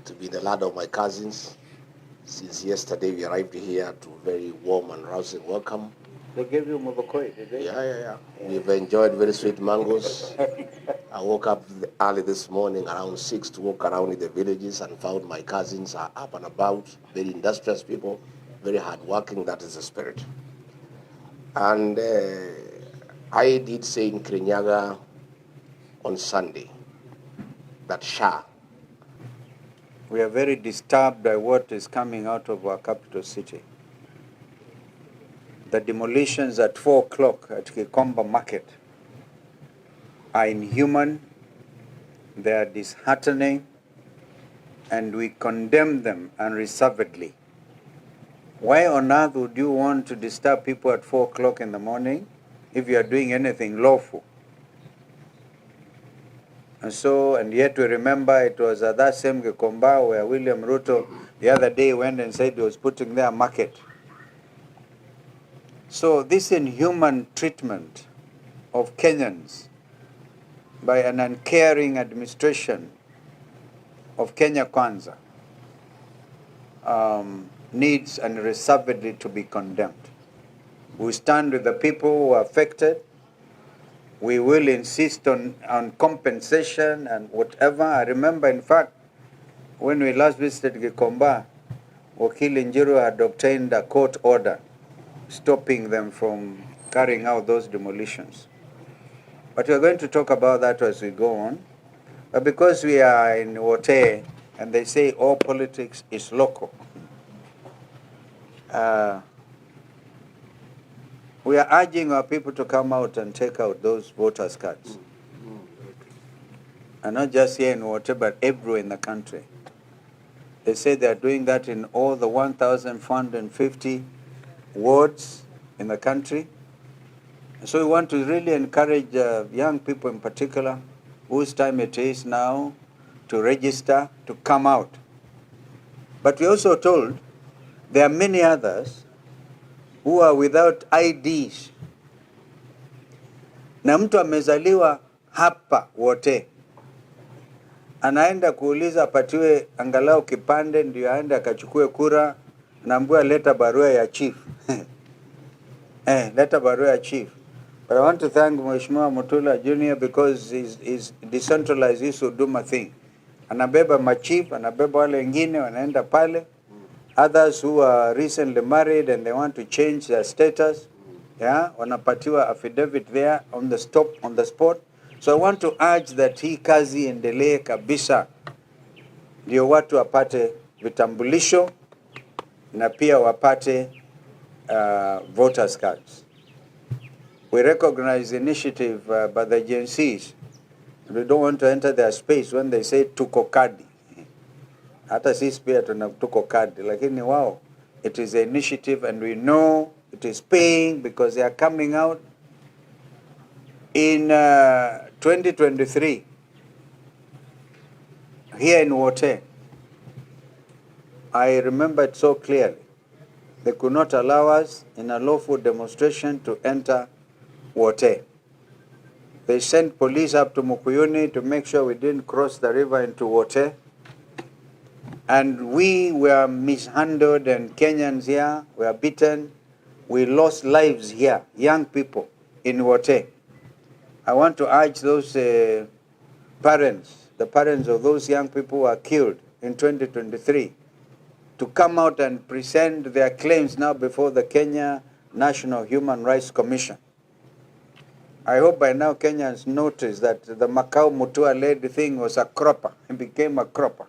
to be the lad of my cousins. Since yesterday we arrived here to very warm and rousing welcome. They gave you Muvokoi, did they? Yeah. We've enjoyed very sweet mangoes. I woke up early this morning around 6 to walk around in the villages and found my cousins are up and about, very industrious people, very hardworking. That is the spirit. And I did say in Kirinyaga on Sunday that we are very disturbed by what is coming out of our capital city. The demolitions at 4 o'clock at Kikomba Market are inhuman, they are disheartening, and we condemn them unreservedly. Why on earth would you want to disturb people at 4 o'clock in the morning if you are doing anything lawful? And yet we remember it was at that same Gikomba where William Ruto the other day went and said he was putting there a market. So this inhuman treatment of Kenyans by an uncaring administration of Kenya Kwanza needs unreservedly to be condemned. We stand with the people who are affected. We will insist on compensation and whatever. I remember, in fact, when we last visited Gikomba, Wakili Njiru had obtained a court order stopping them from carrying out those demolitions. But we're going to talk about that as we go on. But because we are in Wote, and they say all politics is local, we are urging our people to come out and take out those voters' cards. And not just here in Wote, but everywhere in the country. They say they are doing that in all the 1,450 wards in the country. And so we want to really encourage young people in particular, whose time it is now to register, to come out. But we also told there are many others who are without IDs. Na mtu amezaliwa hapa Wote, anaenda kuuliza apatiwe angalau kipande ndio aende akachukue kura, naambiwa leta barua ya chief. Leta barua ya chief. But I want to thank Mheshimiwa Mutula Jr. because he's decentralized his huduma thing. Anabeba machief, anabeba wale wengine wanaenda pale. Others who are recently married and they want to change their status, wanapatiwa affidavit there on the spot. So I want to urge that hii kazi endelee kabisa, ndio watu wapate vitambulisho na pia wapate voters cards. We recognize the initiative by the agencies. We don't want to enter their space when they say tuko kadi. Hata sisi pia tuna tuko kadi, lakini wao, it is an initiative and we know it is paying because they are coming out in 2023 here in Wote. I remember it so clearly. They could not allow us in a lawful demonstration to enter Wote. They sent police up to Makueni to make sure we didn't cross the river into Wote. And we were mishandled, and Kenyans here were beaten. We lost lives here, young people in Wote. I want to urge those parents, the parents of those young people who were killed in 2023, to come out and present their claims now before the Kenya National Human Rights Commission. I hope by now Kenyans notice that the Macau Mutua-led thing was a cropper. It became a cropper.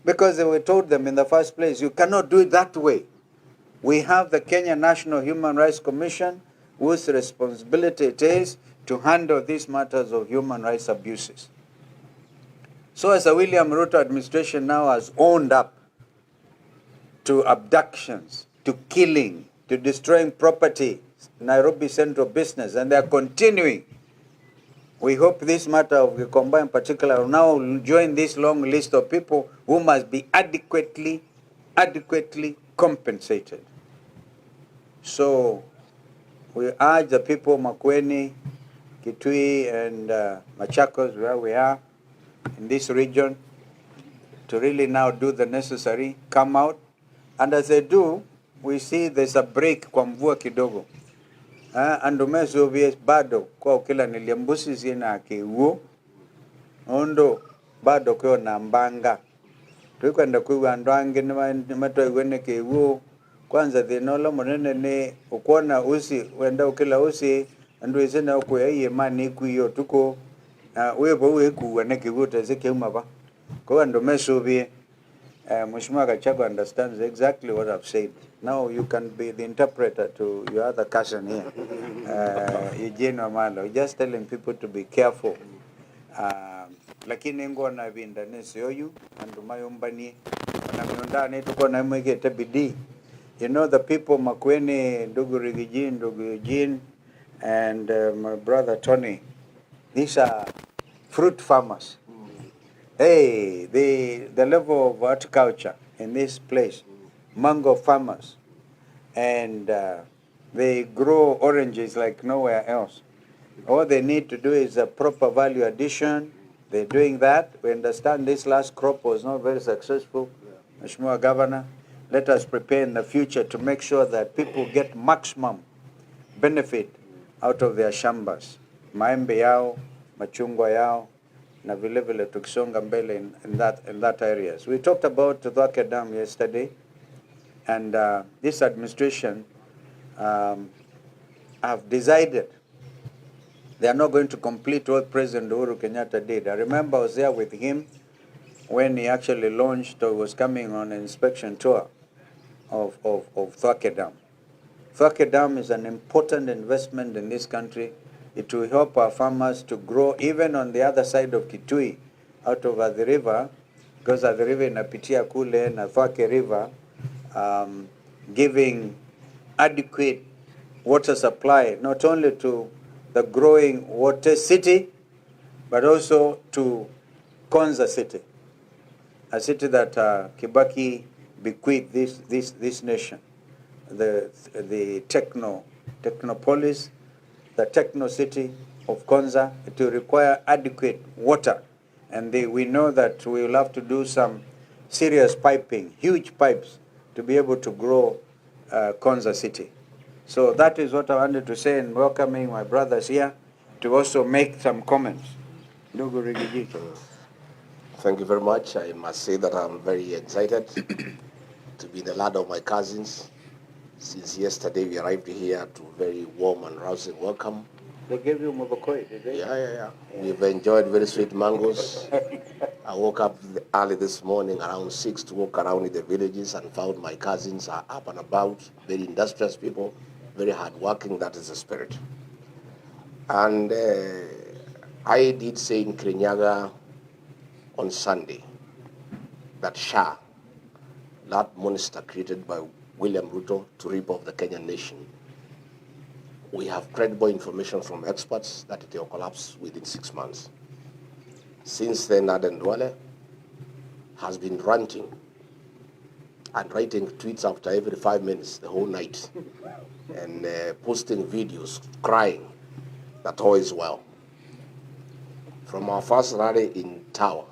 Because they were told them in the first place, you cannot do it that way. We have the Kenya National Human Rights Commission, whose responsibility it is to handle these matters of human rights abuses. So as the William Ruto administration now has owned up to abductions, to killing, to destroying property, Nairobi Central Business, and they are continuing. We hope this matter of Gikomba in particular will now join this long list of people who must be adequately compensated. So we urge the people of Makueni, Kitui, and Machakos, where we are in this region, to really now do the necessary, come out. And as they do, we see there's a break kwa mvua kidogo. Andumezo bado kwa kila niliambusi zina kiuo. Ondo bado kwa na mbanga. Tukwenda kuwa ndwange ni matoi wene kiuo. Kwanza dhinola monene ni ukuona usi, wenda ukila usi, andu izina ukuya iye mani kuyo tuko, uwebo uwe kuwa neki wuta zike umaba. Kwa ndo mesubi, Mheshimiwa Gachagua understands exactly what I've said. Now you can be the interpreter to your other cousin here, Eugene Muturi. Just telling people to be careful. Lakini ngo na vinda nesi oyu, andu mayombani, wanamiondani tuko na mwegete bidii. You know the people, Makueni, Riggy, Eugene, and my brother Tony, these are fruit farmers. Hey, the level of horticulture in this place, mango farmers, and they grow oranges like nowhere else. All they need to do is a proper value addition. They're doing that. We understand this last crop was not very successful, Mheshimiwa Governor. Let us prepare in the future to make sure that people get maximum benefit out of their shambas. Maembe yao, machungwa yao, na vile vile tukisonga mbele in that areas. We talked about Thwake Dam yesterday, and this administration have decided they are not going to complete what President Uhuru Kenyatta did. I remember I was there with him when he actually launched or was coming on an inspection tour of Thwake Dam. Thwake Dam is an important investment in this country. It will help our farmers to grow even on the other side of Kitui, out of the river, because the river inapitia kule na Thwake River, giving adequate water supply, not only to the growing water city, but also to Konza city, a city that Kibaki bequeathed this nation, the technopolis, the techno city of Konza. It will require adequate water, and we know that we will have to do some serious piping, huge pipes, to be able to grow Konza city. So that is what I wanted to say, and welcoming my brothers here to also make some comments. Ndugu Riggy. Thank you very much. I must say that I'm very excited to be the lad of my cousins. Since yesterday we arrived here to very warm and rousing welcome. They gave you mobokoi, did they? Yeah. We've enjoyed very sweet mangoes. I woke up early this morning around 6 to walk around in the villages and found my cousins are up and about, very industrious people, very hardworking. That is the spirit. And I did say in Kirinyaga on Sunday that SHA, that monster created by William Ruto to rip off the Kenyan nation, we have credible information from experts that it will collapse within 6 months. Since then, Aden Duale has been ranting and writing tweets after every 5 minutes the whole night and posting videos crying that all is well. From our first rally in Tower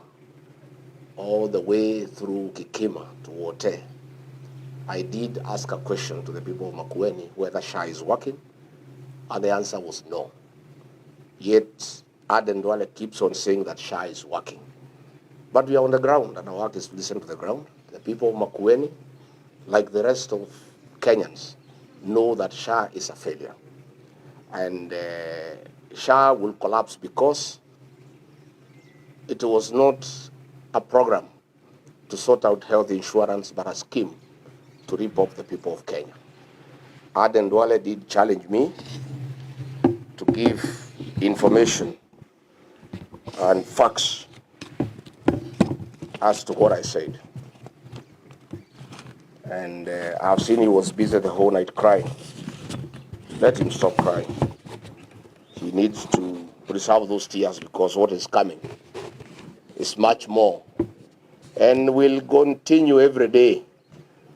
all the way through Kikima to Wote, I did ask a question to the people of Makueni whether SHA is working, and the answer was no. Yet Aden Duale keeps on saying that SHA is working. But we are on the ground, and our work is to listen to the ground. The people of Makueni, like the rest of Kenyans, know that SHA is a failure. And SHA will collapse because it was not a program to sort out health insurance, but a scheme to rip off the people of Kenya. Aden Duale did challenge me to give information and facts as to what I said. And I've seen he was busy the whole night crying. Let him stop crying. He needs to preserve those tears because what is coming is much more. And we'll continue every day.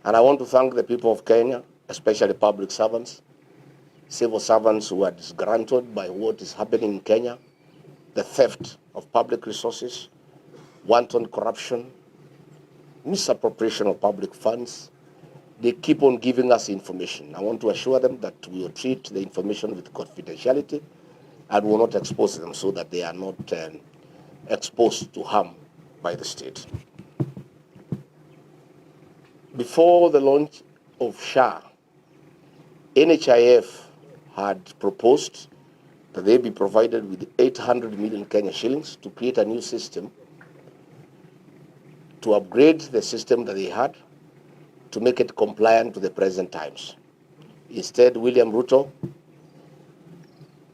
And I want to thank the people of Kenya, especially public servants, civil servants who are disgruntled by what is happening in Kenya, the theft of public resources, wanton corruption, misappropriation of public funds. They keep on giving us information. I want to assure them that we will treat the information with confidentiality and will not expose them so that they are not exposed to harm by the state. Before the launch of SHA, NHIF had proposed that they be provided with 800 million Kenya shillings to create a new system, to upgrade the system that they had, to make it compliant to the present times. Instead, William Ruto,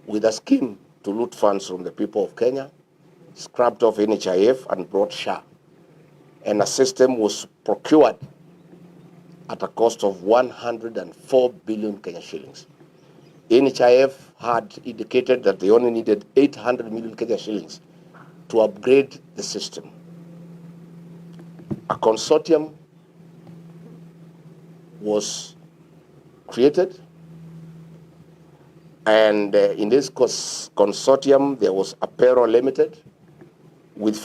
with a scheme to loot funds from the people of Kenya, scrapped off NHIF and brought SHA. And a system was procured at a cost of 104 billion Kenya shillings. NHIF had indicated that they only needed 800 million Kenya shillings to upgrade the system. A consortium was created, and in this consortium there was Apero Limited with